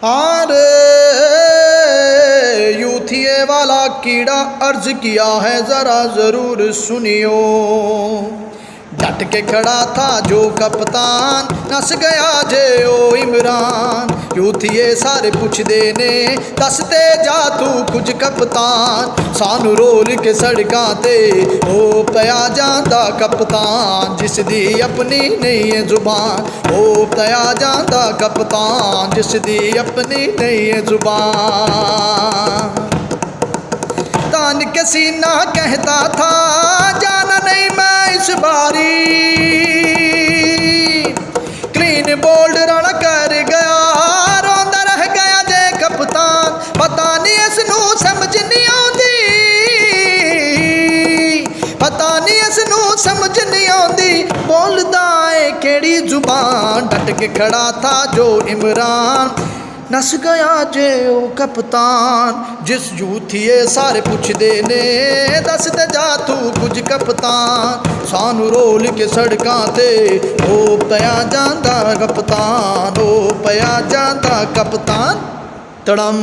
आरे यूथिये वाला कीड़ा अर्ज किया है ज़रा ज़रूर सुनियो। डट के खड़ा था जो कप्तान, नस गया जे ओ इमरान। यूथिये सारे पुछदे ने दसते जा तू कुछ कप्तान, सानू रोल के सड़कां ते ओ पया जांदा कप्तान, जिस दी अपनी नहीं है जुबान। ओ पया जांदा कप्तान, जिस दी अपनी नहीं है जुबान। तान के सीना कहता था जाना नहीं मैं इस बारी, क्लीन बोल्ड रन कर गया रोंदा रह गया जे कप्तान। पता नहीं इसनू समझ नहीं आउंदी, पता नहीं इसनू समझ नहीं आउंदी, बोलदा है केड़ी जुबान। डट के खड़ा था जो इमरान, नस गया जे ओ कप्तान, जिस यूथिये सारे पुछदे ने दसदे जा तू कुछ कप्तान। सानू रोल के सड़कां ते ओ पया जांदा कप्तान, ओ पया जांदा कप्तान। तड़म।